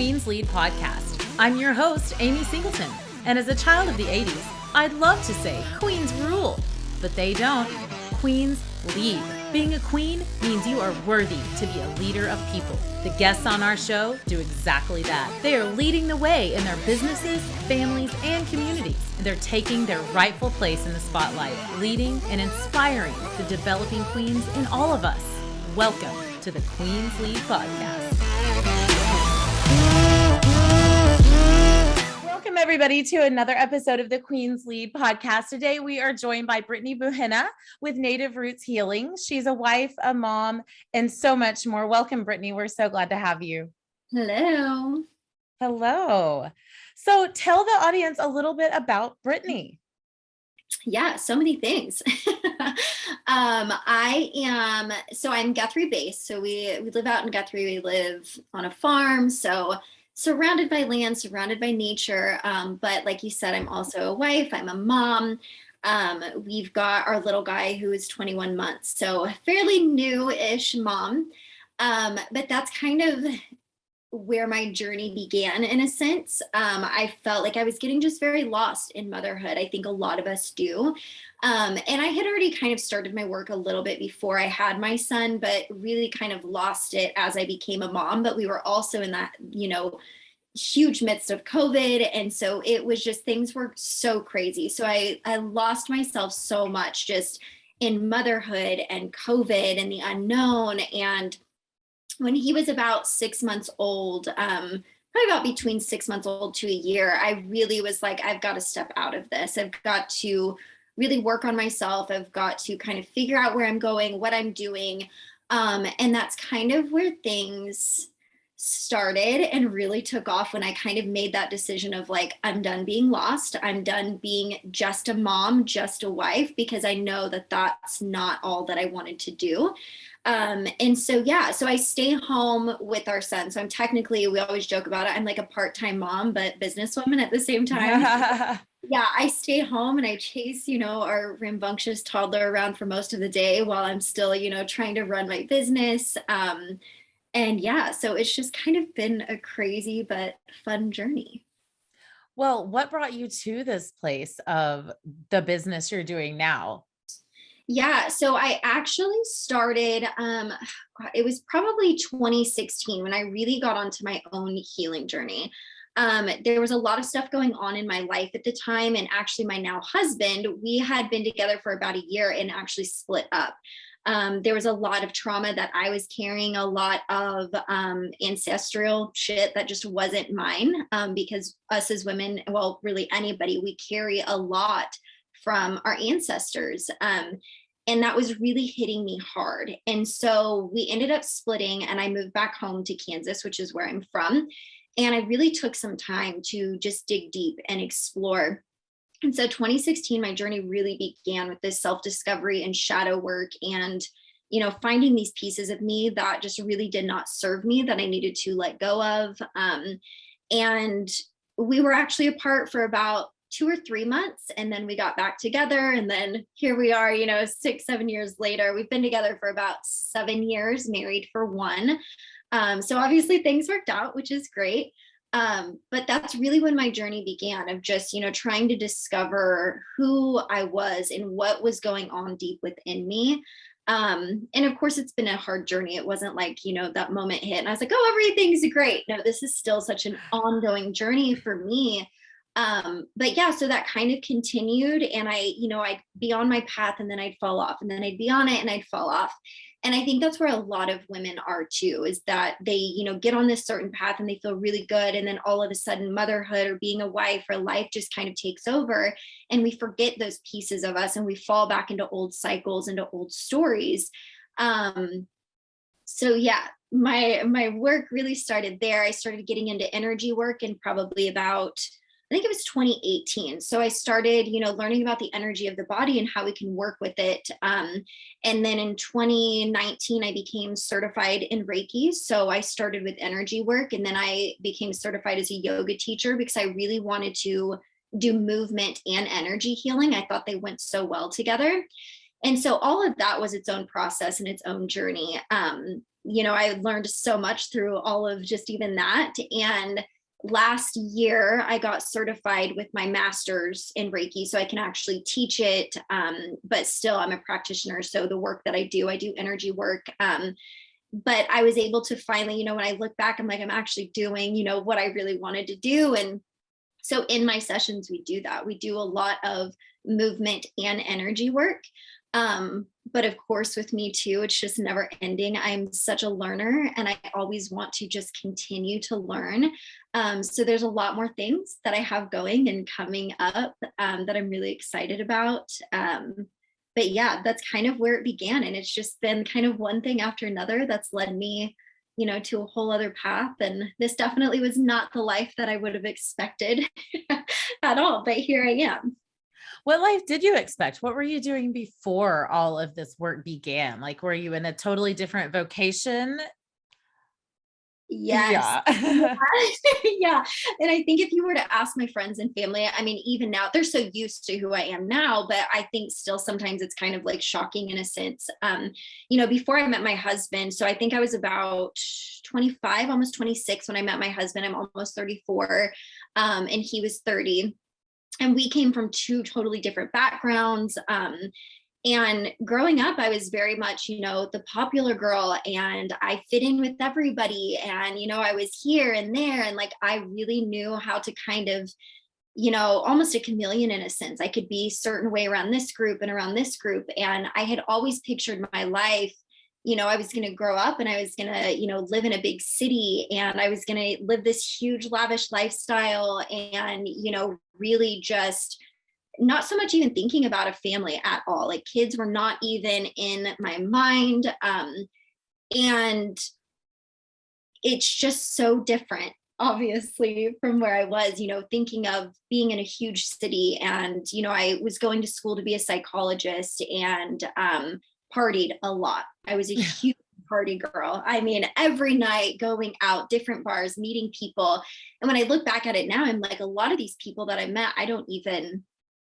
Queen's Lead podcast. I'm your host, Amy Singleton, and as a child of the 80s, I'd love to say Queens rule, but they don't. Queens lead. Being a queen means you are worthy to be a leader of people. The guests on our show do exactly that. They are leading the way in their businesses, families, and communities. They're taking their rightful place in the spotlight, leading and inspiring the developing queens in all of us. Welcome to the Queen's Lead podcast. Welcome, everybody, to another episode of the Queen's Lead podcast. Today, we are joined by Britney with Native Roots Healing. She's a wife, a mom, and so much more. Welcome, Britney. We're so glad to have you. Hello. Hello. So tell the audience a little bit about Britney. Yeah, so many things. I'm Guthrie based. So we live out in Guthrie. We live on a farm. So surrounded by land, surrounded by nature. But like you said, I'm also a wife. I'm a mom. We've got our little guy who is 21 months. So a fairly new-ish mom. But that's kind of where my journey began in a sense. I felt like I was getting just very lost in motherhood. I think a lot of us do. And I had already kind of started my work a little bit before I had my son, but really kind of lost it as I became a mom. But we were also in that, huge midst of COVID. And so it was just, things were so crazy. So I lost myself so much just in motherhood and COVID and the unknown. And when he was about 6 months old, probably about between 6 months old to a year, I really was like, I've got to step out of this. I've got to really work on myself. I've got to kind of figure out where I'm going, what I'm doing. And that's kind of where things started and really took off when I kind of made that decision of like, I'm done being lost. I'm done being just a mom, just a wife, because I know that that's not all that I wanted to do. So I stay home with our son. So I'm technically, we always joke about it, I'm like a part-time mom, but businesswoman at the same time. Yeah, I stay home and I chase, our rambunctious toddler around for most of the day while I'm still, trying to run my business. So it's just kind of been a crazy but fun journey. Well, what brought you to this place of the business you're doing now? Yeah, so I actually started, it was probably 2016 when I really got onto my own healing journey. There was a lot of stuff going on in my life at the time. And actually my now husband, we had been together for about a year and actually split up. There was a lot of trauma that I was carrying, a lot of ancestral shit that just wasn't mine, because us as women, well, really anybody, we carry a lot from our ancestors. And that was really hitting me hard. And so we ended up splitting and I moved back home to Kansas, which is where I'm from. And I really took some time to just dig deep and explore. And so 2016, my journey really began with this self-discovery and shadow work and, finding these pieces of me that just really did not serve me, that I needed to let go of. And we were actually apart for about 2 or 3 months. And then we got back together. And then here we are, 6-7 years later. We've been together for about 7 years, married for 1. So obviously things worked out, which is great. But that's really when my journey began of just, trying to discover who I was and what was going on deep within me. And of course, it's been a hard journey. It wasn't like, that moment hit and I was like, oh, everything's great. No, this is still such an ongoing journey for me. So that kind of continued and I'd be on my path and then I'd fall off and then I'd be on it and I'd fall off. And I think that's where a lot of women are too, is that they, get on this certain path and they feel really good. And then all of a sudden motherhood or being a wife or life just kind of takes over and we forget those pieces of us and we fall back into old cycles, into old stories. My work really started there. I started getting into energy work in probably about, I think it was 2018. So I started, learning about the energy of the body and how we can work with it. And then in 2019, I became certified in Reiki. So I started with energy work and then I became certified as a yoga teacher because I really wanted to do movement and energy healing. I thought they went so well together. And so all of that was its own process and its own journey. I learned so much through all of just even that. And last year I got certified with my master's in Reiki, so I can actually teach it. But still I'm a practitioner. So the work that I do energy work. But I was able to finally, when I look back, I'm like, I'm actually doing, what I really wanted to do. And so in my sessions, we do that. We do a lot of movement and energy work. But of course, with me too, it's just never ending. I'm such a learner and I always want to just continue to learn. So there's a lot more things that I have going and coming up that I'm really excited about. But yeah, that's kind of where it began. And it's just been kind of one thing after another that's led me, to a whole other path. And this definitely was not the life that I would have expected at all. But here I am. What life did you expect? What were you doing before all of this work began? Like, were you in a totally different vocation? Yes. Yeah. Yeah. And I think if you were to ask my friends and family, I mean, even now they're so used to who I am now, but I think still sometimes it's kind of like shocking in a sense. Before I met my husband, so I think I was about 25, almost 26 when I met my husband. I'm almost 34. And he was 30. And we came from two totally different backgrounds. And growing up, I was very much, the popular girl, and I fit in with everybody. And, I was here and there. And like, I really knew how to kind of, almost a chameleon in a sense. I could be a certain way around this group and around this group. And I had always pictured my life, I was going to grow up and I was going to, live in a big city, and I was going to live this huge, lavish lifestyle, and, really just not so much even thinking about a family at all. Like kids were not even in my mind. And it's just so different, obviously, from where I was, thinking of being in a huge city. And, I was going to school to be a psychologist and partied a lot. I was a huge party girl. I mean, every night going out, different bars, meeting people. And when I look back at it now, I'm like, a lot of these people that I met, I don't even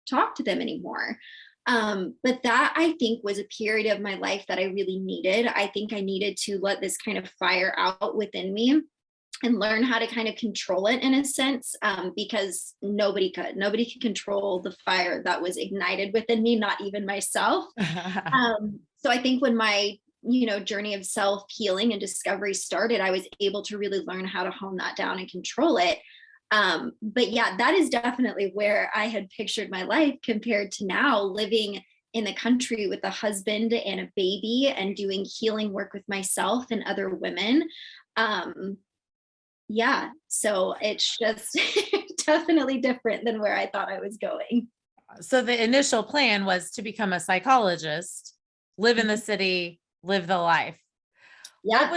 talk to them anymore. But that, I think, was a period of my life that I really needed. I think I needed to let this kind of fire out within me and learn how to kind of control it in a sense, because nobody could control the fire that was ignited within me, not even myself. So I think when my journey of self-healing and discovery started, I was able to really learn how to hone that down and control it. But yeah, that is definitely where I had pictured my life compared to now, living in the country with a husband and a baby and doing healing work with myself and other women. Yeah, so it's just definitely different than where I thought I was going. So the initial plan was to become a psychologist, live in the city, live the life. Yeah.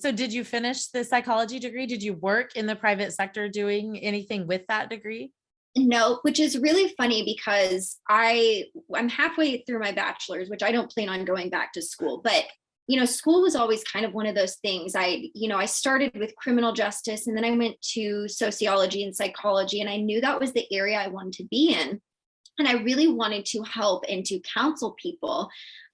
So did you finish the psychology degree? Did you work in the private sector doing anything with that degree? No, which is really funny because I'm halfway through my bachelor's, which I don't plan on going back to school, but school was always kind of one of those things. I started with criminal justice, and then I went to sociology and psychology, and I knew that was the area I wanted to be in. And I really wanted to help and to counsel people.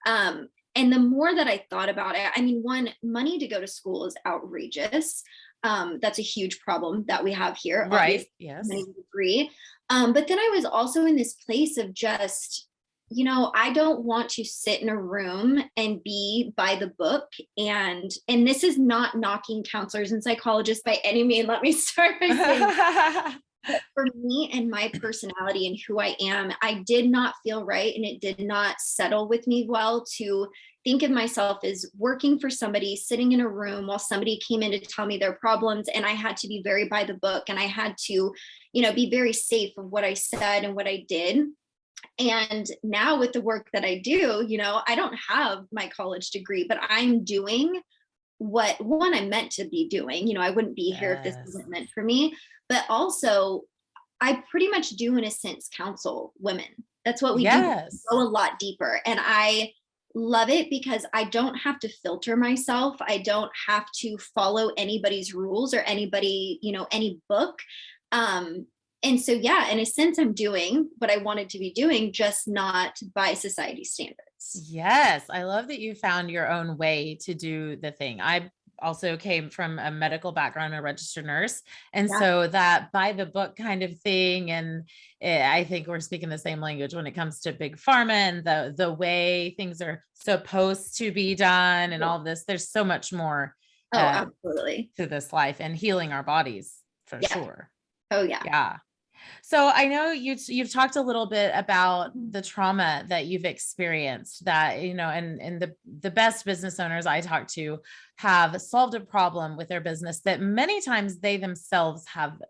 And the more that I thought about it, I mean, one, money to go to school is outrageous. That's a huge problem that we have here. Right. Yes. Degree. But then I was also in this place of just, I don't want to sit in a room and be by the book. And this is not knocking counselors and psychologists by any means. Let me start by saying but for me and my personality and who I am, I did not feel right. And it did not settle with me well to think of myself as working for somebody, sitting in a room while somebody came in to tell me their problems. And I had to be very by the book, and I had to, be very safe of what I said and what I did. And now with the work that I do, I don't have my college degree, but I'm doing what I'm meant to be doing. I wouldn't be here if this wasn't meant for me. But also, I pretty much do, in a sense, counsel women. That's what we do. We go a lot deeper. And I love it because I don't have to filter myself. I don't have to follow anybody's rules or anybody, any book. And so, yeah, in a sense, I'm doing what I wanted to be doing, just not by society standards. Yes, I love that you found your own way to do the thing. I also came from a medical background, a registered nurse. And Yeah. so that by the book kind of thing. And I think we're speaking the same language when it comes to big pharma and the way things are supposed to be done and all this. There's so much more Oh, uh, absolutely. to this life and healing our bodies for Yeah. sure. Oh, yeah. Yeah. So I know you've talked a little bit about the trauma that you've experienced that, and the best business owners I talk to have solved a problem with their business that many times they themselves have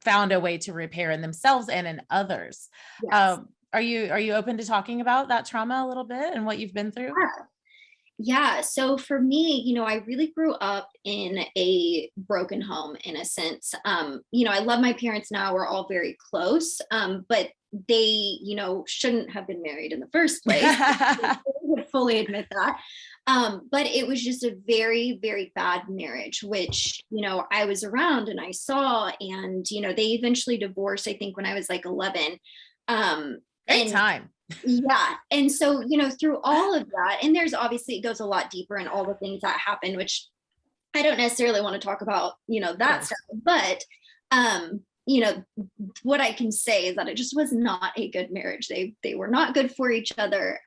found a way to repair in themselves and in others. Yes. Are you open to talking about that trauma a little bit and what you've been through? Yeah. Yeah. So for me, I really grew up in a broken home in a sense. I love my parents now. We're all very close. But they, shouldn't have been married in the first place. I would fully admit that. But it was just a very, very bad marriage, which, I was around and I saw, and, they eventually divorced, I think when I was like 11. Great And time. yeah. And so, through all of that, and there's obviously, it goes a lot deeper in all the things that happen, which I don't necessarily want to talk about, Of that course. stuff. But, um, you know, what I can say is that it just was not a good marriage. They were not good for each other.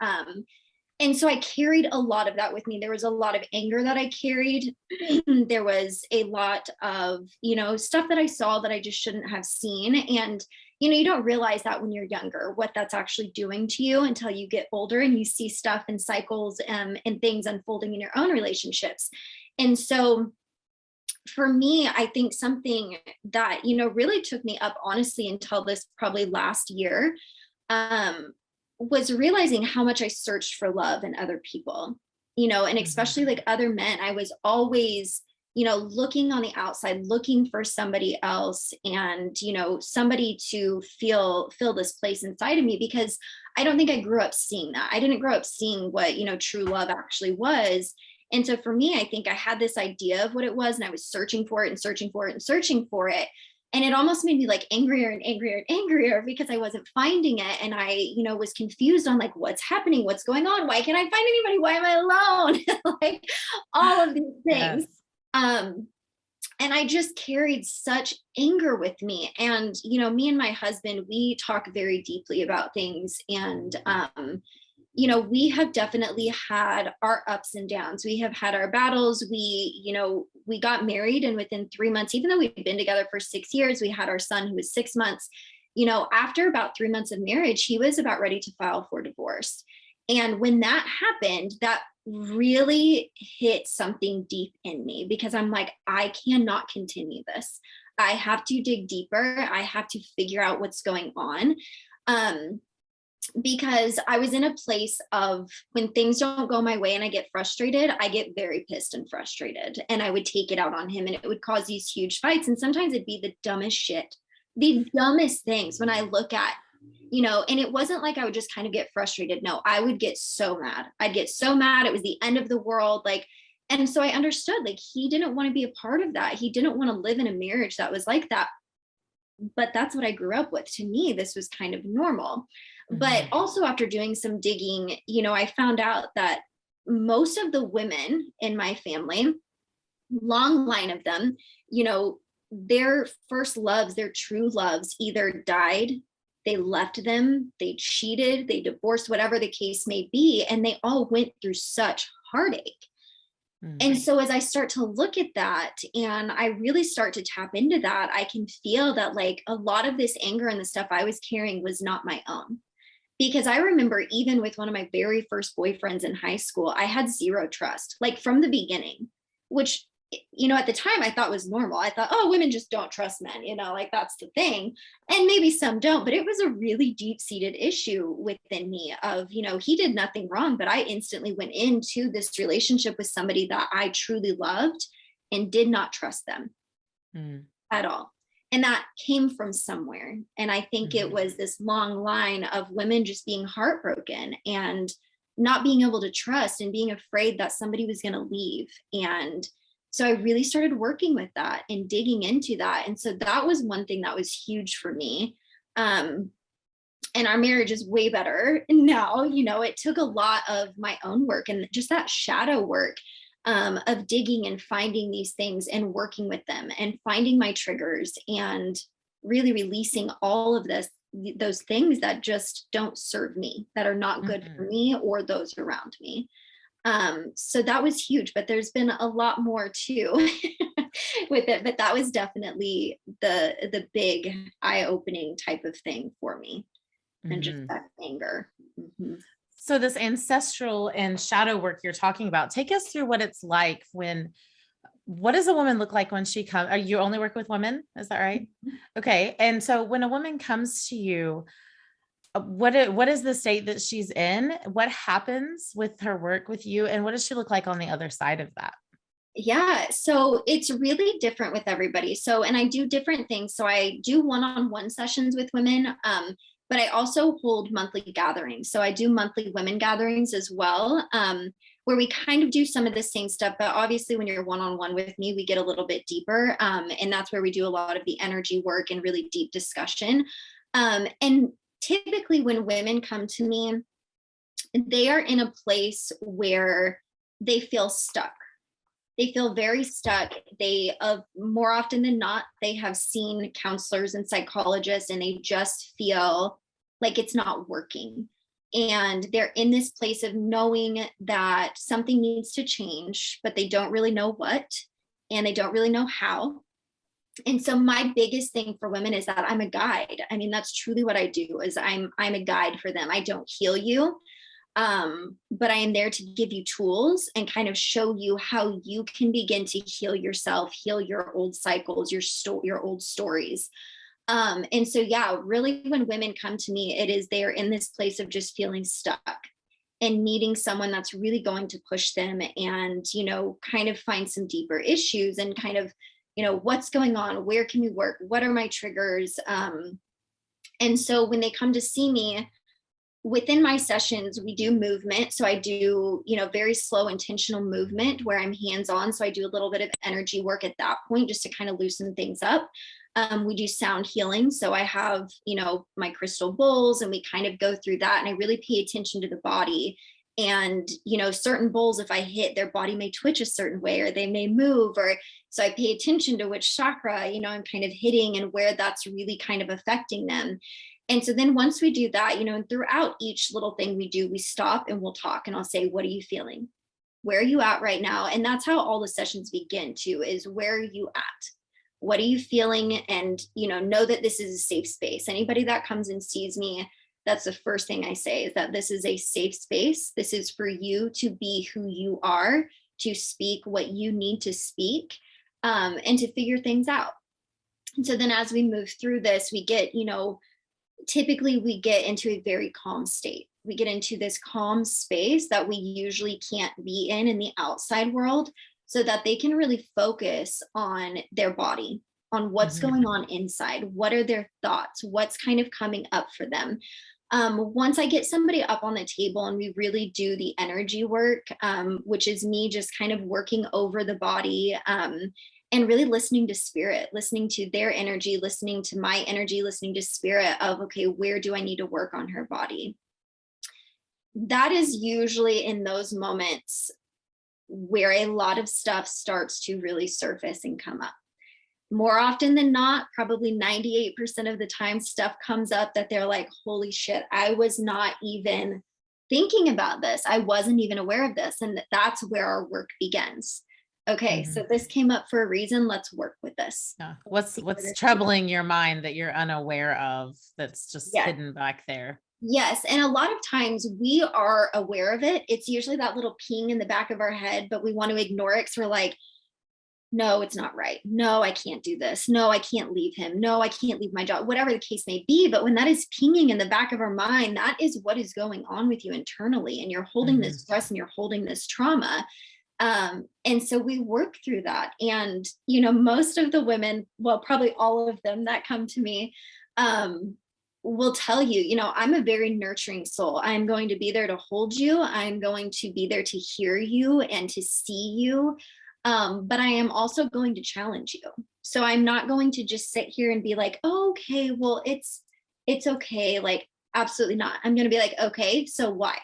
And so I carried a lot of that with me. There was a lot of anger that I carried. There was a lot of, stuff that I saw that I just shouldn't have seen. And, you don't realize that when you're younger, what that's actually doing to you until you get older and you see stuff and cycles and things unfolding in your own relationships. And so for me, I think something that, really took me up honestly until this probably last year, um, was realizing how much I searched for love in other people, and Mhm. especially like other men. I was always, looking on the outside, looking for somebody else and, somebody to fill this place inside of me, because I don't think I grew up seeing that. I didn't grow up seeing what, true love actually was. And so for me, I think I had this idea of what it was, and I was searching for it and searching for it and searching for it. And it almost made me like angrier and angrier and angrier because I wasn't finding it. And I, was confused on like, what's happening? What's going on? Why can't I find anybody? Why am I alone? Like all of these things. Yes. Um, and I just carried such anger with me. And, me and my husband, we talk very deeply about things. And, we have definitely had our ups and downs. We have had our battles. We got married, and within 3 months, even though we'd been together for 6 years, we had our son who was 6 months. After about 3 months of marriage, he was about ready to file for divorce. And when that happened, that really hit something deep in me, because I'm like, I cannot continue this. I have to dig deeper. I have to figure out what's going on. Um, because I was in a place of, when things don't go my way and I get frustrated, I get very pissed and frustrated, and I would take it out on him, and it would cause these huge fights. And sometimes it'd be the dumbest shit, the dumbest things when I look at, and it wasn't like I would just kind of get frustrated. No, I would get so mad. I'd get so mad. It was the end of the world. Like, and so I understood, like, he didn't want to be a part of that. He didn't want to live in a marriage that was like that. But that's what I grew up with. To me, this was kind of normal. But Mhm. also, after doing some digging, I found out that most of the women in my family, long line of them, their first loves, their true loves, either died, they left them, they cheated, they divorced, whatever the case may be. And they all went through such heartache. And Mhm. so as I start to look at that and I really start to tap into that, I can feel that like a lot of this anger and the stuff I was carrying was not my own. Because I remember, even with one of my very first boyfriends in high school, I had zero trust, like from the beginning, which, at the time I thought was normal. I thought, oh, women just don't trust men, like that's the thing. And maybe some don't, but it was a really deep seated issue within me of, he did nothing wrong, but I instantly went into this relationship with somebody that I truly loved and did not trust them Mhm. at all. And that came from somewhere. And I think it Mhm. was this long line of women just being heartbroken and not being able to trust and being afraid that somebody was going to leave. And so I really started working with that and digging into that. And so that was one thing that was huge for me. Um, and our marriage is way better now. It took a lot of my own work and just that shadow work, of digging and finding these things and working with them and finding my triggers and really releasing all of those things that just don't serve me, that are not good for me or those around me. So that was huge, but there's been a lot more too with it. But that was definitely the big eye-opening type of thing for me, and just that anger. Mhm. So this ancestral and shadow work you're talking about, take us through what it's like what does a woman look like when she comes? Are you only work with women? Is that right? Okay. And so when a woman comes to you, what is the state that she's in? What happens with her work with you? And what does she look like on the other side of that? Yeah, so it's really different with everybody. So, and I do different things. So I do one-on-one sessions with women, but I also hold monthly gatherings. So I do monthly women gatherings as well, where we kind of do some of the same stuff. But obviously, when you're one-on-one with me, we get a little bit deeper, and that's where we do a lot of the energy work and really deep discussion. And typically, when women come to me, they are in a place where they feel stuck. They feel very stuck. They, more often than not, they have seen counselors and psychologists, and they just feel like it's not working. And they're in this place of knowing that something needs to change, but they don't really know what, and they don't really know how. And so my biggest thing for women is that I'm a guide. I mean, that's truly what I do, is I'm a guide for them. I don't heal you, but I am there to give you tools and kind of show you how you can begin to heal yourself, heal your old cycles, your old stories. And so, yeah, really, when women come to me, it is they're in this place of just feeling stuck and needing someone that's really going to push them and, kind of find some deeper issues and kind of, what's going on? Where can we work? What are my triggers? And so when they come to see me, within my sessions, we do movement. So I do, very slow, intentional movement where I'm hands on. So I do a little bit of energy work at that point just to kind of loosen things up. We do sound healing. So I have, my crystal bowls, and we kind of go through that. And I really pay attention to the body. And, certain bowls, if I hit, their body may twitch a certain way, or they may move. Or so I pay attention to which chakra, I'm kind of hitting and where that's really kind of affecting them. And so then once we do that, and throughout each little thing we do, we stop and we'll talk, and I'll say, what are you feeling? Where are you at right now? And that's how all the sessions begin too, is where are you at? What are you feeling? And, know that this is a safe space. Anybody that comes and sees me, that's the first thing I say, is that this is a safe space. This is for you to be who you are, to speak what you need to speak, and to figure things out. And so then as we move through this, we get, typically we get into a very calm state. We get into this calm space that we usually can't be in the outside world, so that they can really focus on their body, on what's going on inside. What are their thoughts? What's kind of coming up for them? Once I get somebody up on the table and we really do the energy work, which is me just kind of working over the body, and really listening to spirit, listening to their energy, listening to my energy, listening to spirit of, okay, where do I need to work on her body? That is usually in those moments where a lot of stuff starts to really surface and come up. More often than not, probably 98% of the time, stuff comes up that they're like, holy shit, I was not even thinking about this. I wasn't even aware of this. And that's where our work begins. Okay, so this came up for a reason. Let's work with this. Yeah. What's troubling your mind that you're unaware of, that's just hidden back there? Yes. And a lot of times we are aware of it. It's usually that little ping in the back of our head, but we want to ignore it. So we're like, no, it's not right. No, I can't do this. No, I can't leave him. No, I can't leave my job, whatever the case may be. But when that is pinging in the back of our mind, that is what is going on with you internally. And you're holding this stress and you're holding this trauma. And so we work through that. And, most of the women, well, probably all of them that come to me, will tell you, I'm a very nurturing soul. I'm going to be there to hold you. I'm going to be there to hear you and to see you. But I am also going to challenge you. So I'm not going to just sit here and be like, oh, okay, well, it's okay. Like, Absolutely not. I'm going to be like, okay, so why?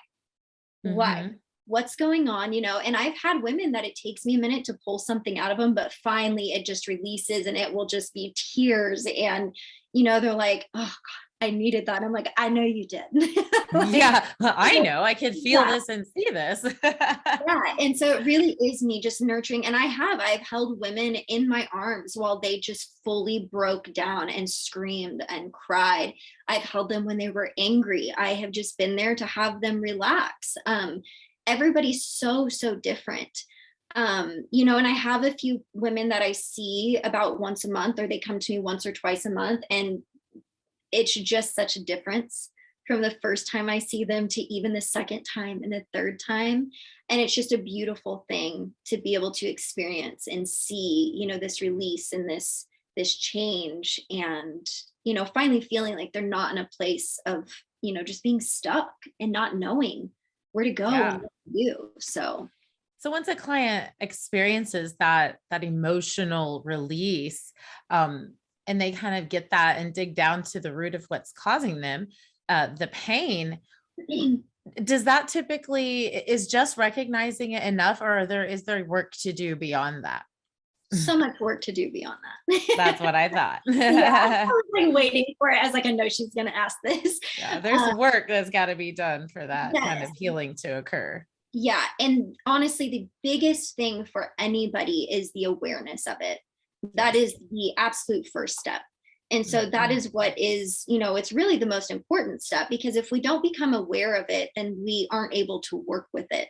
Why? Mm-hmm. What's going on? And I've had women that it takes me a minute to pull something out of them, but finally it just releases and it will just be tears. And, they're like, oh God, I needed that. I'm like, I know you did. Like, Yeah, I know. I could feel yeah. this and see this. Yeah. And so it really is me just nurturing. And I've held women in my arms while they just fully broke down and screamed and cried. I've held them when they were angry. I have just been there to have them relax. Everybody's so, so different. And I have a few women that I see about once a month, or they come to me once or twice a month. And it's just such a difference from the first time I see them to even the second time and the third time. And it's just a beautiful thing to be able to experience and see, this release and this change, and, finally feeling like they're not in a place of, just being stuck and not knowing where to go Yeah. and what to do. So once a client experiences that emotional release, and they kind of get that and dig down to the root of what's causing them, the pain, does that typically is just recognizing it enough, or is there work to do beyond that? So much work to do beyond That's that. what I thought. Yeah, I was like waiting for it. I was like, I know she's going to ask this. Yeah, there's work that's got to be done for that kind Yes. of healing to occur. Yeah. And honestly, the biggest thing for anybody is the awareness of it. That Yes. is the absolute first step. And so that Mhm. is what is, it's really the most important step, because if we don't become aware of it, then we aren't able to work with it.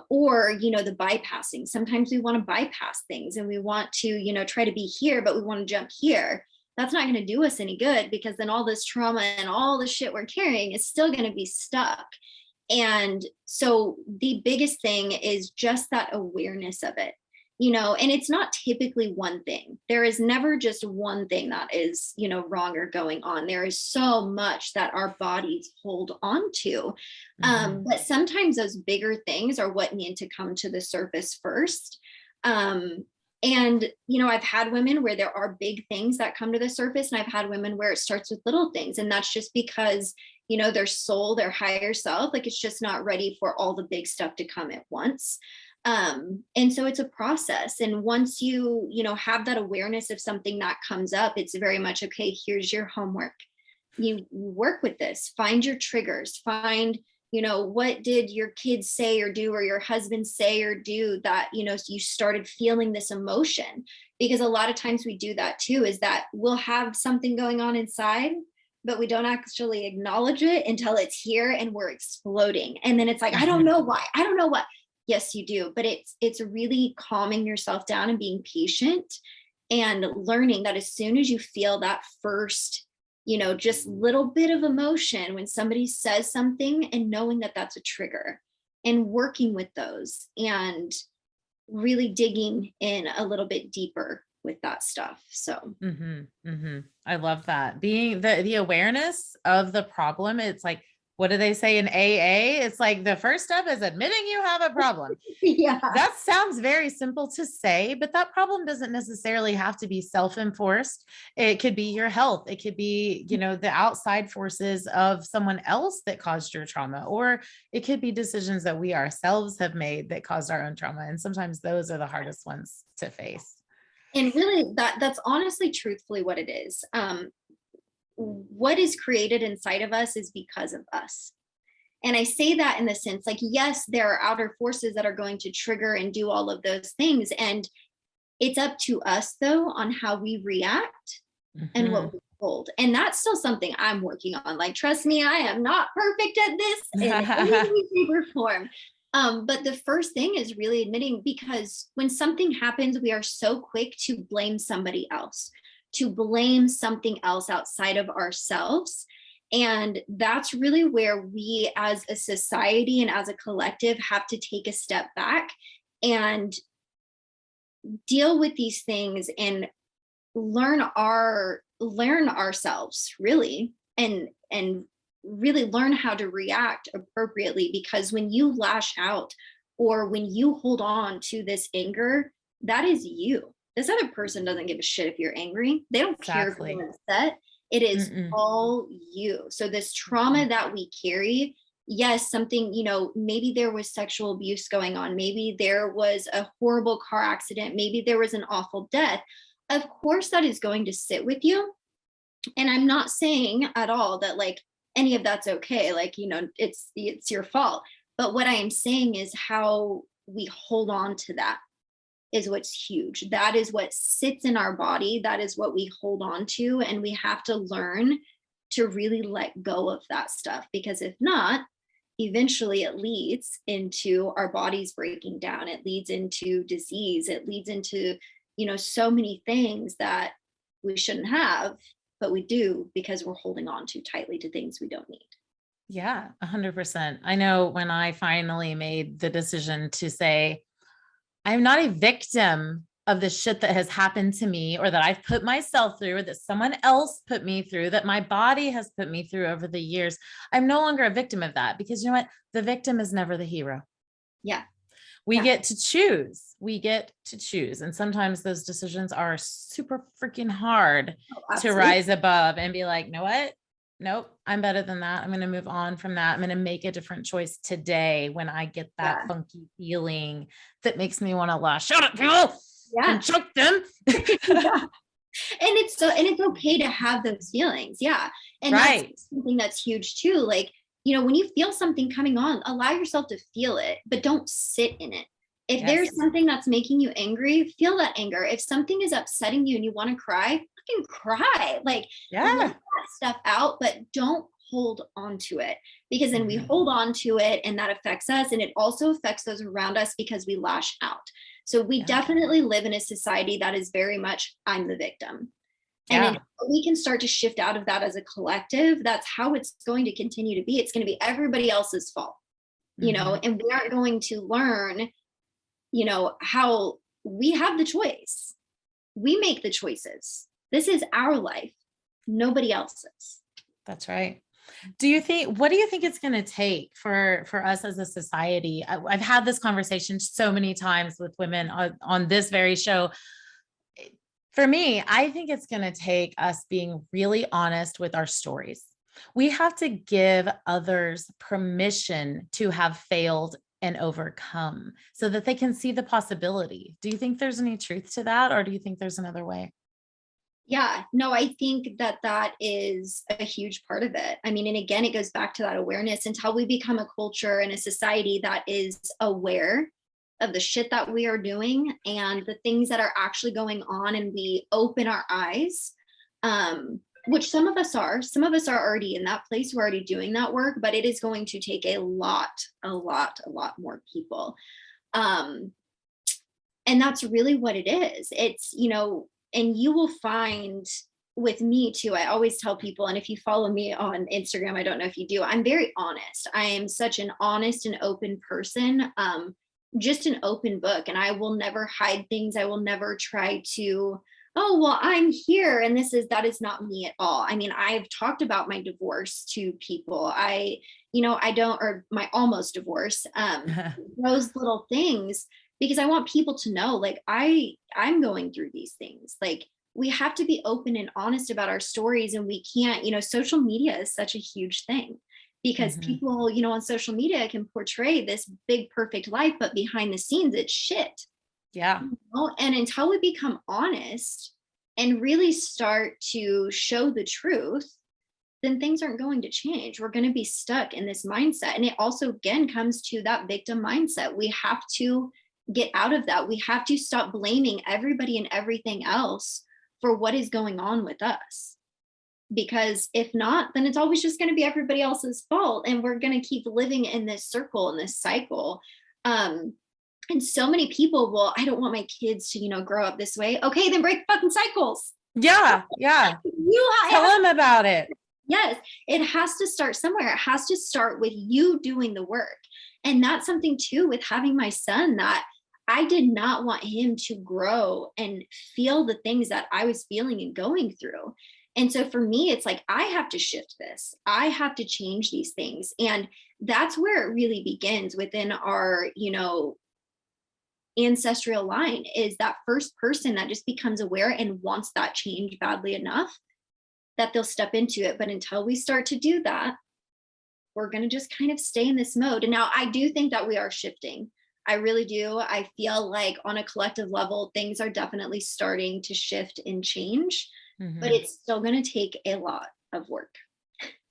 Or, the bypassing. Sometimes we want to bypass things and we want to, try to be here, but we want to jump here. That's not going to do us any good, because then all this trauma and all the shit we're carrying is still going to be stuck. And so the biggest thing is just that awareness of it, and it's not typically one thing. There is never just one thing that is, wrong or going on. There is so much that our bodies hold on to. But sometimes those bigger things are what need to come to the surface first. And, I've had women where there are big things that come to the surface, and I've had women where it starts with little things. And that's just because, their soul, their higher self, like it's just not ready for all the big stuff to come at once. And so it's a process. And once you, have that awareness of something that comes up, it's very much, okay, here's your homework. You work with this, find your triggers, find, what did your kids say or do, or your husband say or do that, you started feeling this emotion. Because a lot of times we do that too, is that we'll have something going on inside, but we don't actually acknowledge it until it's here and we're exploding. And then it's like, I don't know why, I don't know what. Yes, you do. But it's really calming yourself down and being patient and learning that as soon as you feel that first, just little bit of emotion when somebody says something, and knowing that that's a trigger, and working with those and really digging in a little bit deeper with that stuff. So I love that. Being the awareness of the problem. It's like, what do they say in AA? It's like the first step is admitting you have a problem. yeah. That sounds very simple to say, but that problem doesn't necessarily have to be self-enforced. It could be your health. It could be, the outside forces of someone else that caused your trauma, or it could be decisions that we ourselves have made that caused our own trauma. And sometimes those are the hardest ones to face. And really that's honestly, truthfully what it is. What is created inside of us is because of us. And I say that in the sense, like, yes, there are outer forces that are going to trigger and do all of those things. And it's up to us, though, on how we react and what we hold. And that's still something I'm working on. Like, trust me, I am not perfect at this in any way, shape, or form. But the first thing is really admitting, because when something happens, we are so quick to blame somebody else, to blame something else outside of ourselves. And that's really where we as a society and as a collective have to take a step back and deal with these things and learn ourselves, really, and really learn how to react appropriately. Because when you lash out, or when you hold on to this anger, that is you. This other person doesn't give a shit if you're angry. They don't care if you're upset. It is Mm-mm. all you. So this trauma that we carry, yes, something, maybe there was sexual abuse going on, maybe there was a horrible car accident, maybe there was an awful death. Of course, that is going to sit with you. And I'm not saying at all that like any of that's okay. Like, it's your fault. But what I am saying is how we hold on to that is what's huge. That is what sits in our body. That is what we hold on to. And we have to learn to really let go of that stuff, because if not, eventually it leads into our bodies breaking down. It leads into disease. It leads into, so many things that we shouldn't have, but we do because we're holding on too tightly to things we don't need. Yeah, 100%. I know when I finally made the decision to say, I'm not a victim of the shit that has happened to me or that I've put myself through or that someone else put me through, that my body has put me through over the years. I'm no longer a victim of that, because you know what? The victim is never the hero. Yeah. We Yeah. get to choose. We get to choose. And sometimes those decisions are super freaking hard to rise above and be like, you know what? Nope, I'm better than that. I'm going to move on from that. I'm going to make a different choice today when I get that funky feeling that makes me want to lash out at people and choke them. Yeah. And it's okay to have those feelings. Yeah. And that's something that's huge too. Like, when you feel something coming on, allow yourself to feel it, but don't sit in it. If there's something that's making you angry, feel that anger. If something is upsetting you and you want to cry, fucking cry. Like, let that stuff out, but don't hold on to it, because then we hold on to it and that affects us. And it also affects those around us because we lash out. So we definitely live in a society that is very much, I'm the victim. And then we can start to shift out of that as a collective. That's how it's going to continue to be. It's going to be everybody else's fault, and we aren't going to learn, how we have the choice. We make the choices. This is our life, nobody else's. That's right. What do you think it's going to take for us as a society? I've had this conversation so many times with women on this very show. For me, I think it's going to take us being really honest with our stories. We have to give others permission to have failed and overcome so that they can see the possibility. Do you think there's any truth to that, or do you think there's another way? Yeah, no, I think that is a huge part of it. I mean, and again, it goes back to that awareness. Until we become a culture and a society that is aware of the shit that we are doing and the things that are actually going on, and we open our eyes, which some of us are already in that place. We're already doing that work, but it is going to take a lot more people. And that's really what it is. It's, and you will find with me too, I always tell people, and if you follow me on Instagram, I don't know if you do, I'm very honest. I am such an honest and open person, just an open book, and I will never hide things. I will never try to, oh, well, I'm here and that is not me at all. I mean, I've talked about my divorce to people. Or my almost divorce, those little things, because I want people to know, like, I'm going through these things. Like, we have to be open and honest about our stories, and we can't, social media is such a huge thing, because people, on social media can portray this big, perfect life, but behind the scenes, it's shit. Yeah. And until we become honest and really start to show the truth, then things aren't going to change. We're going to be stuck in this mindset. And it also, again, comes to that victim mindset. We have to get out of that. We have to stop blaming everybody and everything else for what is going on with us. Because if not, then it's always just going to be everybody else's fault. And we're going to keep living in this circle, in this cycle. And so many people, well, I don't want my kids to, grow up this way. Okay, then break fucking cycles. Yeah. Tell them about it. Yes, it has to start somewhere. It has to start with you doing the work. And that's something too with having my son, that I did not want him to grow and feel the things that I was feeling and going through. And so for me, it's like, I have to shift this. I have to change these things. And that's where it really begins within our, ancestral line, is that first person that just becomes aware and wants that change badly enough. that they'll step into it. But until we start to do that, we're going to just kind of stay in this mode. And now I do think that we are shifting. I really do. I feel like on a collective level, things are definitely starting to shift and change, but it's still going to take a lot of work.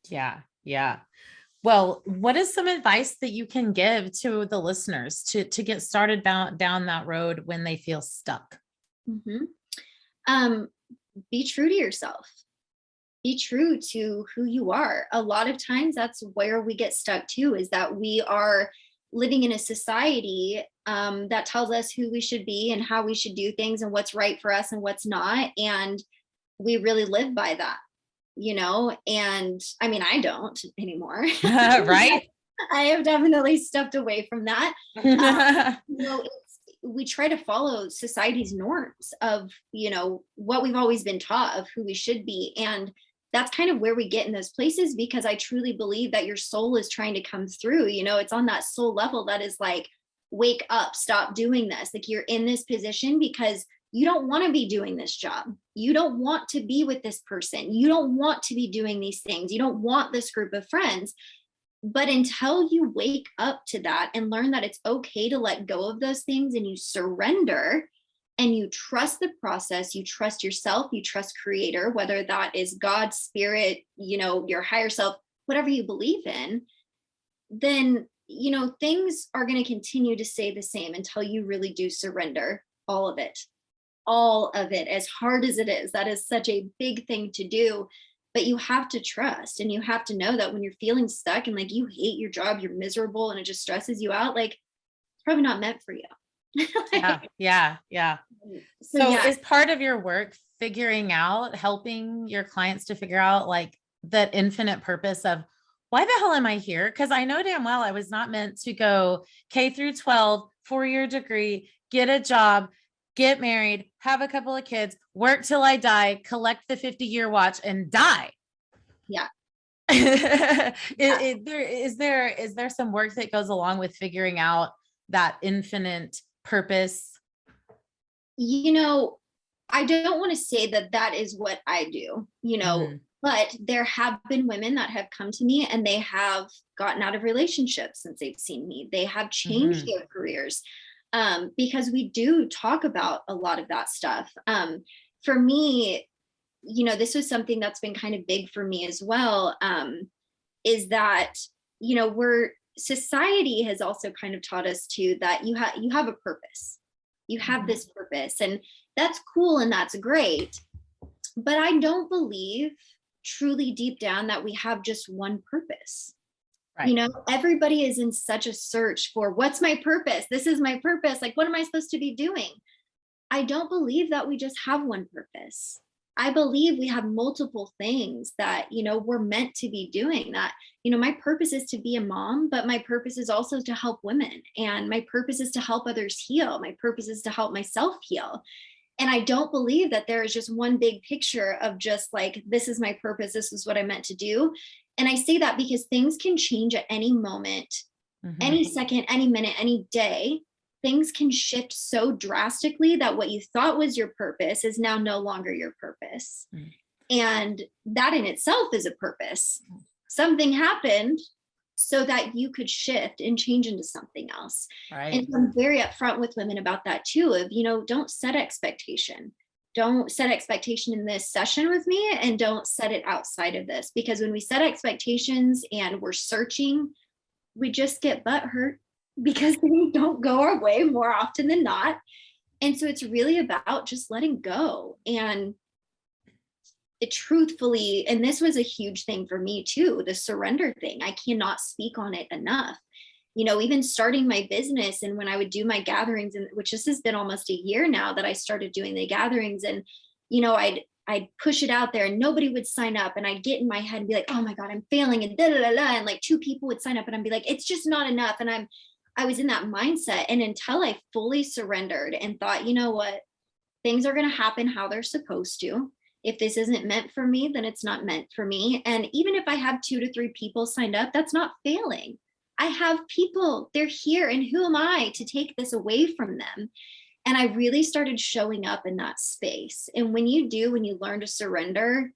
Yeah. Yeah. Well, what is some advice that you can give to the listeners to get started down that road when they feel stuck? Be true to yourself. Be true to who you are. A lot of times that's where we get stuck too, is that we are living in a society that tells us who we should be and how we should do things and what's right for us and what's not. And we really live by that, and I mean, I don't anymore. Right. I have definitely stepped away from that. We try to follow society's norms of, what we've always been taught of who we should be. And that's kind of where we get in those places, because I truly believe that your soul is trying to come through. It's on that soul level that is like, wake up, stop doing this. Like, you're in this position because you don't want to be doing this job. You don't want to be with this person. You don't want to be doing these things. You don't want this group of friends. But until you wake up to that and learn that it's okay to let go of those things, and you surrender and you trust the process, you trust yourself, you trust creator, whether that is God, spirit, your higher self, whatever you believe in, then, things are going to continue to stay the same until you really do surrender all of it. All of it, as hard as it is. That is such a big thing to do. But you have to trust, and you have to know that when you're feeling stuck and like you hate your job, you're miserable, and it just stresses you out, like, it's probably not meant for you. Yeah. So is part of your work helping your clients to figure out like that infinite purpose of why the hell am I here? Because I know damn well I was not meant to go K through 12, 4-year degree, get a job, get married, have a couple of kids, work till I die, collect the 50-year watch, and die. Yeah. Is there some work that goes along with figuring out that infinite purpose? I don't want to say that is what I do, but there have been women that have come to me and they have gotten out of relationships since they've seen me. They have changed their careers. Because we do talk about a lot of that stuff. For me, this was something that's been kind of big for me as well, is that, society has also kind of taught us too, that you have a purpose. You have this purpose, and that's cool and that's great. But I don't believe truly deep down that we have just one purpose. Right. Everybody is in such a search for what's my purpose? This is my purpose. Like, what am I supposed to be doing? I don't believe that we just have one purpose. I believe we have multiple things that, we're meant to be doing. That, my purpose is to be a mom, but my purpose is also to help women. And my purpose is to help others heal. My purpose is to help myself heal. And I don't believe that there is just one big picture of just like, this is my purpose. This is what I'm meant to do. And I say that because things can change at any moment, any second, any minute, any day. Things can shift so drastically that what you thought was your purpose is now no longer your purpose. And that in itself is a purpose. Something happened so that you could shift and change into something else. Right. And I'm very upfront with women about that too, of, don't set expectation. Don't set expectation in this session with me, and don't set it outside of this, because when we set expectations and we're searching, we just get butthurt because things don't go our way more often than not. And so it's really about just letting go. And it truthfully, and this was a huge thing for me too, the surrender thing. I cannot speak on it enough. Even starting my business, and when I would do my gatherings, and which this has been almost a year now that I started doing the gatherings, and I'd push it out there and nobody would sign up, and I'd get in my head and be like, oh my God, I'm failing, and and like 2 people would sign up, and I'd be like, it's just not enough. And I was in that mindset. And until I fully surrendered and thought, you know what, things are going to happen how they're supposed to. If this isn't meant for me, then it's not meant for me. And even if I have 2 to 3 people signed up, that's not failing. I have people, they're here, and who am I to take this away from them? And I really started showing up in that space. And when you learn to surrender,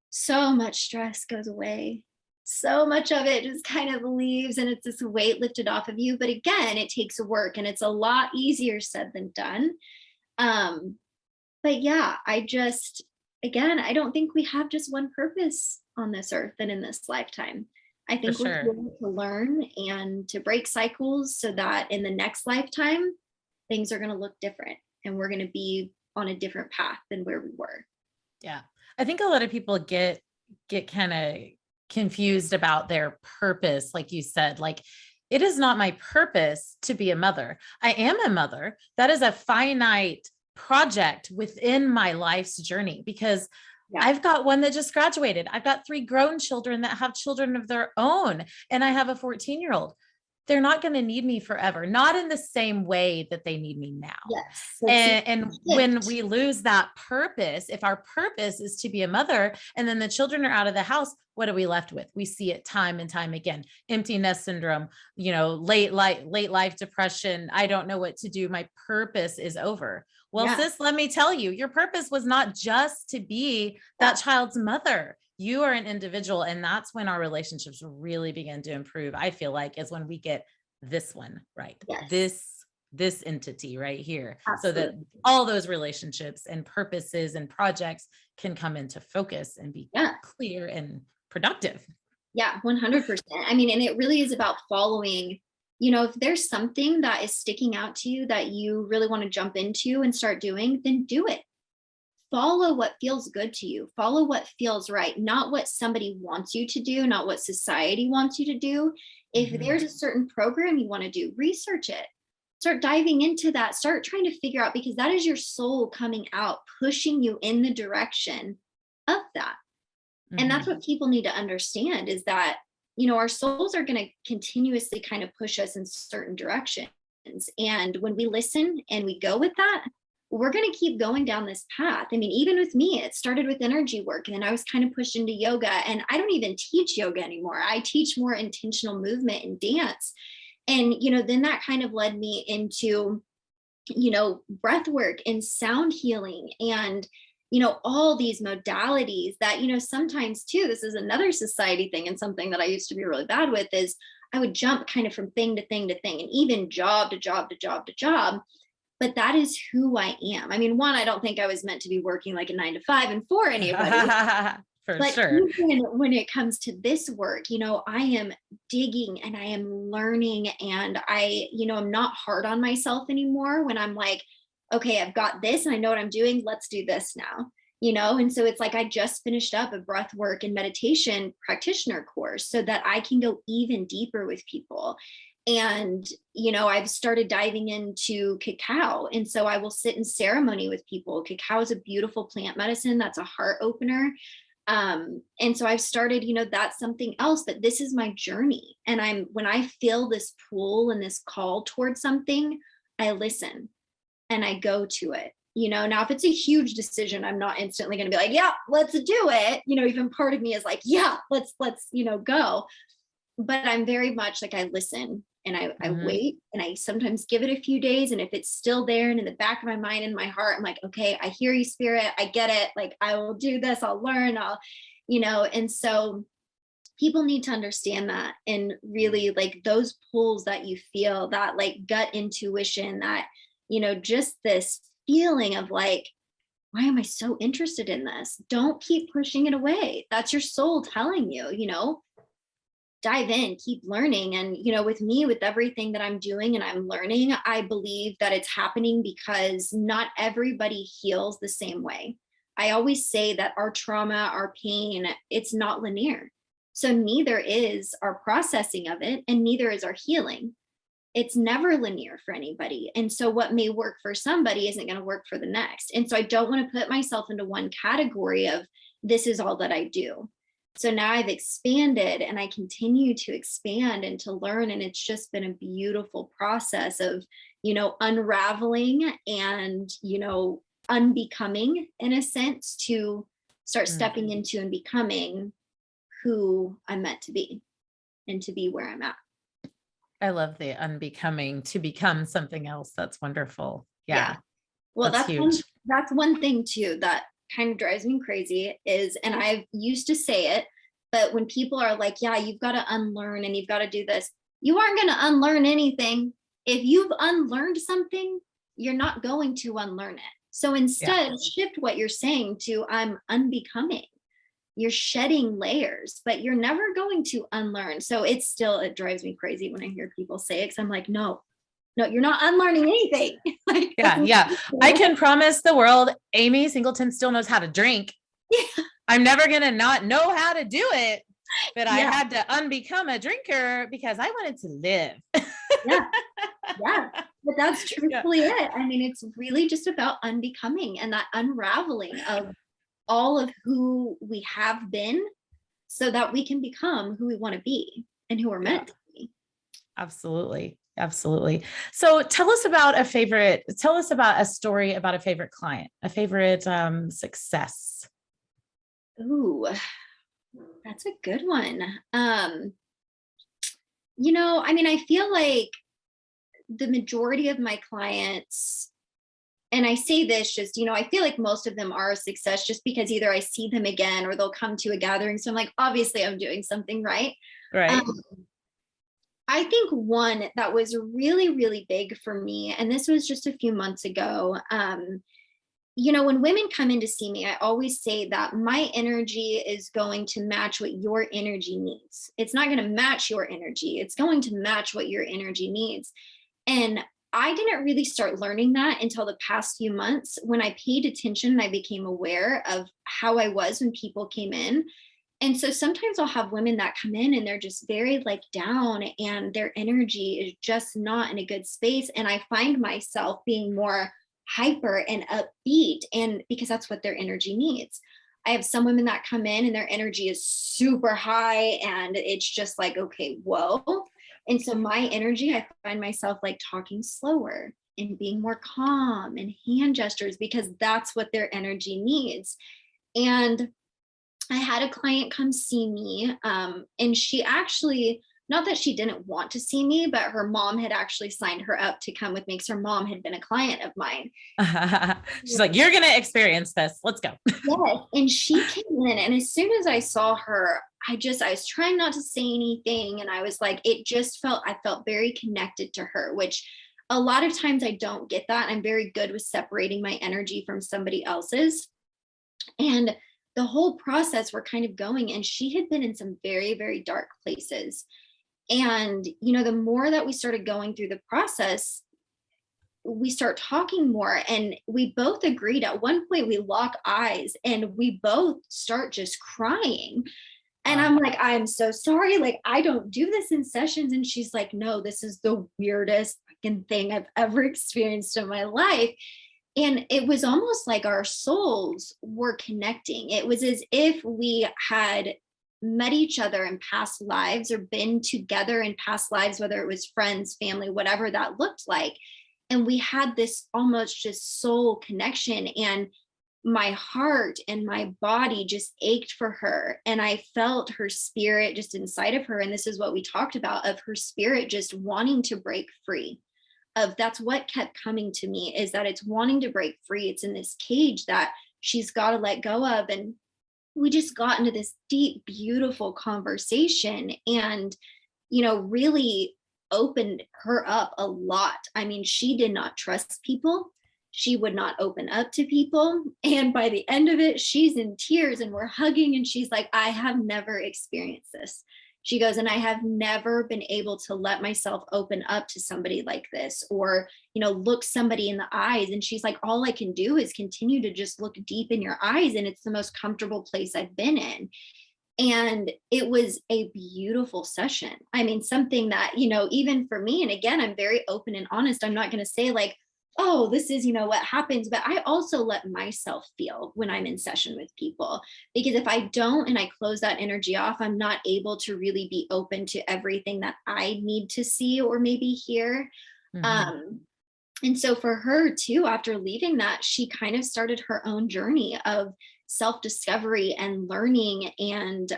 so much stress goes away. So much of it just kind of leaves and it's this weight lifted off of you. But again, it takes work and it's a lot easier said than done. Um, but yeah, again, I don't think we have just one purpose on this earth and in this lifetime. I For think we're here sure. to learn and to break cycles so that in the next lifetime, things are going to look different and we're going to be on a different path than where we were. Yeah. I think a lot of people get kind of confused about their purpose. Like you said, like it is not my purpose to be a mother. I am a mother. That is a finite project within my life's journey because Yeah. I've got one that just graduated. I've got 3 grown children that have children of their own, and I have a 14-year-old. They're not going to need me forever, not in the same way that they need me now. Yes. So And when we lose that purpose, if our purpose is to be a mother and then the children are out of the house, what are we left with? We see it time and time again. Empty nest syndrome, late life depression. I don't know what to do. My purpose is over. Well, sis, let me tell you, your purpose was not just to be that child's mother. You are an individual. And that's when our relationships really begin to improve. I feel like is when we get this one right. Yes. This entity right here. Absolutely. So that all those relationships and purposes and projects can come into focus and be clear and productive. Yeah, 100%. I mean, and it really is about following, if there's something that is sticking out to you that you really want to jump into and start doing, then do it. Follow what feels good to you. Follow what feels right, not what somebody wants you to do, not what society wants you to do. If there's a certain program you want to do, research it. Start diving into that. Start trying to figure out because that is your soul coming out, pushing you in the direction of that. And that's what people need to understand is that, our souls are going to continuously kind of push us in certain directions. And when we listen and we go with that, we're going to keep going down this path. I mean, even with me, it started with energy work and then I was kind of pushed into yoga and I don't even teach yoga anymore. I teach more intentional movement and dance. And, then that kind of led me into, breath work and sound healing and, all these modalities that, sometimes too, this is another society thing and something that I used to be really bad with is I would jump kind of from thing to thing to thing and even job to job to job to job. But that is who I am. I mean, one, I don't think I was meant to be working like a 9 to 5 and for anybody. But sure. even when it comes to this work, I am digging and I am learning and I'm not hard on myself anymore when I'm like, okay, I've got this and I know what I'm doing. Let's do this now. And so it's like I just finished up a breath work and meditation practitioner course so that I can go even deeper with people. And, I've started diving into cacao. And so I will sit in ceremony with people. Cacao is a beautiful plant medicine. That's a heart opener. And so I've started, that's something else, but this is my journey. And when I feel this pull and this call towards something, I listen and I go to it. Now if it's a huge decision, I'm not instantly going to be like, yeah, let's do it. Even part of me is like, yeah, let's, go. But I'm very much like, I listen and I wait and I sometimes give it a few days. And if it's still there and in the back of my mind and my heart, I'm like, okay, I hear you, spirit. I get it. Like, I will do this. I'll learn. And so people need to understand that and really like those pulls that you feel, that like gut intuition, that, just this feeling of like, why am I so interested in this? Don't keep pushing it away. That's your soul telling you, dive in, keep learning. And, with me, with everything that I'm doing and I'm learning, I believe that it's happening because not everybody heals the same way. I always say that our trauma, our pain, it's not linear. So neither is our processing of it and neither is our healing. It's never linear for anybody. And so what may work for somebody isn't going to work for the next. And so I don't want to put myself into one category of this is all that I do. So now I've expanded and I continue to expand and to learn. And it's just been a beautiful process of, unraveling and, unbecoming in a sense to start stepping into and becoming who I'm meant to be and to be where I'm at. I love the unbecoming to become something else. That's wonderful. Yeah. Well, that's huge. That's one thing too, that kind of drives me crazy is, and I've used to say it, but when people are like, yeah, you've got to unlearn and you've got to do this, you aren't going to unlearn anything. If you've unlearned something, you're not going to unlearn it. So Yeah. instead, shift what you're saying to I'm unbecoming. You're shedding layers, but you're never going to unlearn. So it drives me crazy when I hear people say it, because I'm like, no, you're not unlearning anything. Like, Yeah. Yeah. I can promise the world, Amy Singleton still knows how to drink. yeah, I'm never going to not know how to do it, but I yeah, had to unbecome a drinker because I wanted to live. yeah, yeah. But that's Yeah. truthfully it. I mean, it's really just about unbecoming and that unraveling of all of who we have been so that we can become who we want to be and who we're Yeah. meant to be. Absolutely. Absolutely. So tell us about a story about a favorite client, a favorite success. Ooh, that's a good one. I mean, I feel like the majority of my clients, and I say this just, I feel like most of them are a success just because either I see them again or they'll come to a gathering. So I'm like, obviously I'm doing something right. Right. Um, I think one that was really, really big for me, and this was just a few months ago. When women come in to see me, I always say that my energy is going to match what your energy needs. It's not going to match your energy, it's going to match what your energy needs. And I didn't really start learning that until the past few months when I paid attention and I became aware of how I was when people came in. And so sometimes I'll have women that come in and they're just very like down and their energy is just not in a good space. And I find myself being more hyper and upbeat, and because that's what their energy needs. I have some women that come in and their energy is super high and it's just like, okay, whoa. And so my energy, I find myself like talking slower and being more calm and hand gestures because that's what their energy needs. And I had a client come see me, and she actually, not that she didn't want to see me, but her mom had actually signed her up to come with me because her mom had been a client of mine. She's like, you're going to experience this. Let's go. Yes. And she came in, and as soon as I saw her, I was trying not to say anything. And I was like, I felt very connected to her, which a lot of times I don't get that. I'm very good with separating my energy from somebody else's. And the whole process we're kind of going, and she had been in some very, very dark places. And, the more that we started going through the process, we start talking more, and we both agreed at one point we lock eyes and we both start just crying. And Wow. I'm like, I'm so sorry. Like, I don't do this in sessions. And she's like, no, this is the weirdest fucking thing I've ever experienced in my life. And it was almost like our souls were connecting. It was as if we had met each other in past lives or been together in past lives, whether it was friends, family, whatever that looked like. And we had this almost just soul connection. And my heart and my body just ached for her. And I felt her spirit just inside of her. And this is what we talked about, of her spirit just wanting to break free. That's what kept coming to me, is that it's wanting to break free. It's in this cage that she's got to let go of. And we just got into this deep, beautiful conversation and, really opened her up a lot. I mean, she did not trust people. She would not open up to people. And by the end of it, she's in tears and we're hugging. And she's like, I have never experienced this. She goes, and I have never been able to let myself open up to somebody like this, or, look somebody in the eyes. And she's like, all I can do is continue to just look deep in your eyes. And it's the most comfortable place I've been in. And it was a beautiful session. I mean, something that, even for me, and again, I'm very open and honest. I'm not going to say like, oh, this is, what happens. But I also let myself feel when I'm in session with people, because if I don't and I close that energy off, I'm not able to really be open to everything that I need to see or maybe hear. Mm-hmm. And so for her too, after leaving that, she kind of started her own journey of self-discovery and learning and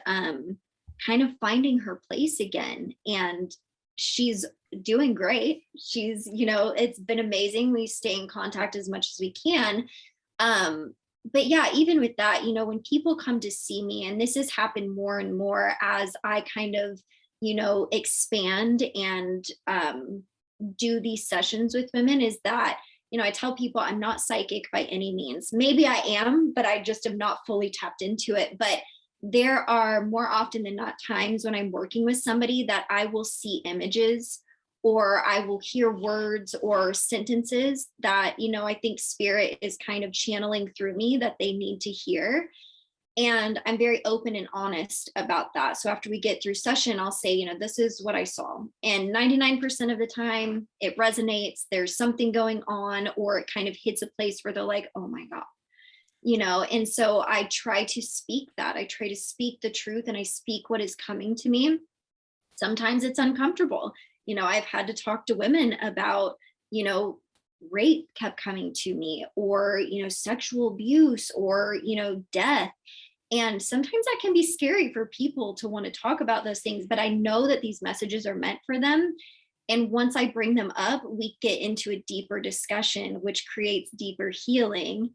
kind of finding her place again. And she's doing great. She's, it's been amazing. We stay in contact as much as we can. but yeah, even with that, when people come to see me, and this has happened more and more as I kind of, expand and do these sessions with women, is that, I tell people I'm not psychic by any means. Maybe I am, but I just am not fully tapped into it. But there are more often than not times when I'm working with somebody that I will see images, or I will hear words or sentences that, I think spirit is kind of channeling through me that they need to hear. And I'm very open and honest about that. So after we get through session, I'll say, this is what I saw. And 99% of the time it resonates. There's something going on, or it kind of hits a place where they're like, oh my God, and so I try to speak that. I try to speak the truth, and I speak what is coming to me. Sometimes it's uncomfortable. I've had to talk to women about, rape kept coming to me, or, sexual abuse, or, death. And sometimes that can be scary for people to want to talk about those things, but I know that these messages are meant for them. And once I bring them up, we get into a deeper discussion, which creates deeper healing,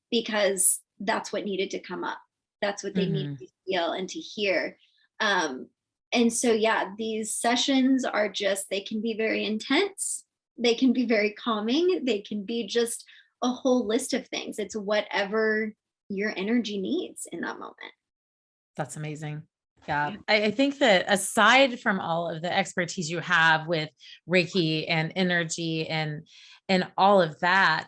because that's what needed to come up. That's what they need to feel and to hear. And so, yeah, these sessions are just, they can be very intense. They can be very calming. They can be just a whole list of things. It's whatever your energy needs in that moment. That's amazing. Yeah. I think that aside from all of the expertise you have with Reiki and energy and all of that,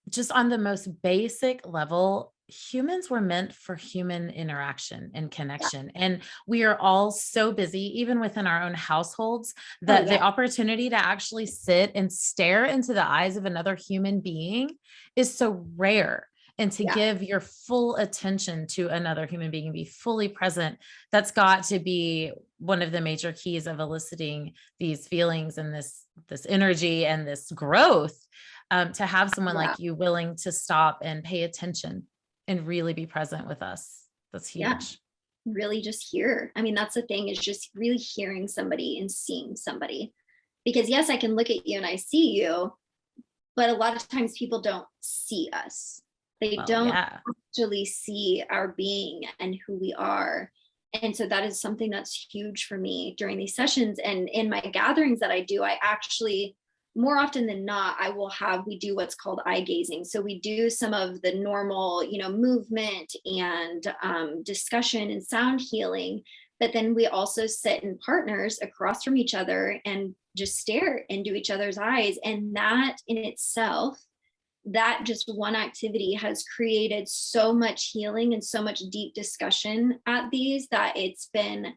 just on the most basic level, humans were meant for human interaction and Yeah. connection. And we are all so busy, even within our own households, Oh, that the yeah. opportunity to actually sit and stare into the eyes of another human being is so rare. And to Yeah. give your full attention to another human being, be fully present, that's got to be one of the major keys of eliciting these feelings and this energy and this growth. To have someone Yeah. like you willing to stop and pay attention and really be present with us. That's Yeah. huge. Really just hear. I mean, that's the thing, is just really hearing somebody and seeing somebody. Because yes, I can look at you and I see you, but a lot of times people don't see us. They Well, don't yeah. actually see our being and who we are. And so that is something that's huge for me during these sessions. And in my gatherings that I do, I actually, more often than not, we do what's called eye gazing. So we do some of the normal, movement and discussion and sound healing. But then we also sit in partners across from each other and just stare into each other's eyes. And that in itself, that just one activity has created so much healing and so much deep discussion at these, that it's been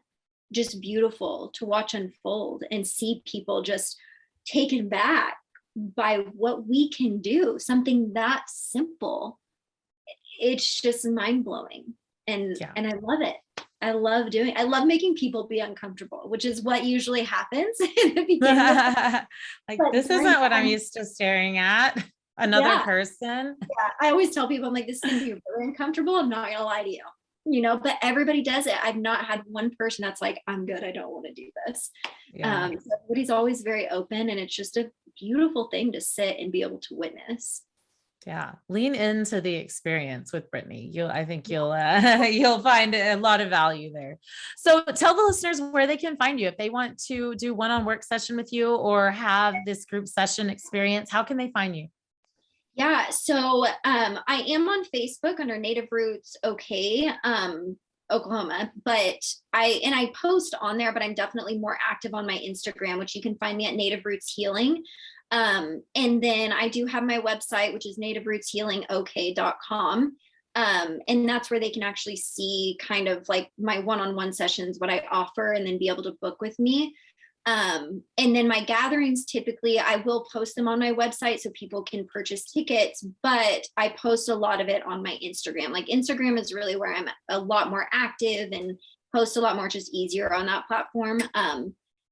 just beautiful to watch unfold and see people just taken back by what we can do, something that simple. It's just mind-blowing. And Yeah. I love it. I love making people be uncomfortable, which is what usually happens in the beginning of Like, but this during isn't what I'm that, used to staring at. Another yeah. person. Yeah, I always tell people, I'm like, this is gonna be really uncomfortable. I'm not gonna lie to you, but everybody does it. I've not had one person that's like, I'm good, I don't want to do this. Yeah. So everybody's always very open, and it's just a beautiful thing to sit and be able to witness. Yeah. Lean into the experience with Brittany. I think you'll, you'll find a lot of value there. So tell the listeners where they can find you. If they want to do one-on work session with you or have this group session experience, how can they find you? Yeah, so I am on Facebook under Native Roots OK, Oklahoma, but I post on there, but I'm definitely more active on my Instagram, which you can find me at Native Roots Healing. And then I do have my website, which is nativerootshealingok.com. And that's where they can actually see kind of like my one-on-one sessions, what I offer, and then be able to book with me. And then my gatherings, typically I will post them on my website so people can purchase tickets, but I post a lot of it on my Instagram. Like Instagram is really where I'm a lot more active and post a lot more, just easier on that platform.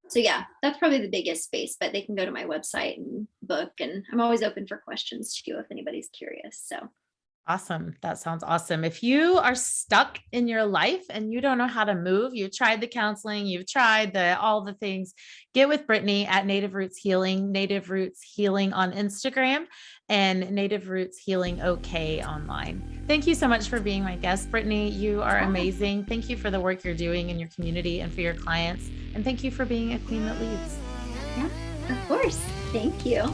So yeah, that's probably the biggest space, but they can go to my website and book, and I'm always open for questions too if anybody's curious. So Awesome. That sounds awesome. If you are stuck in your life and you don't know how to move, you've tried the counseling, you've tried all the things, get with Brittany at Native Roots Healing, Native Roots Healing on Instagram, and Native Roots Healing OK online. Thank you so much for being my guest, Brittany. You are Yeah, amazing. Thank you for the work you're doing in your community and for your clients. And thank you for being a queen that leads. yeah, of course. Thank you.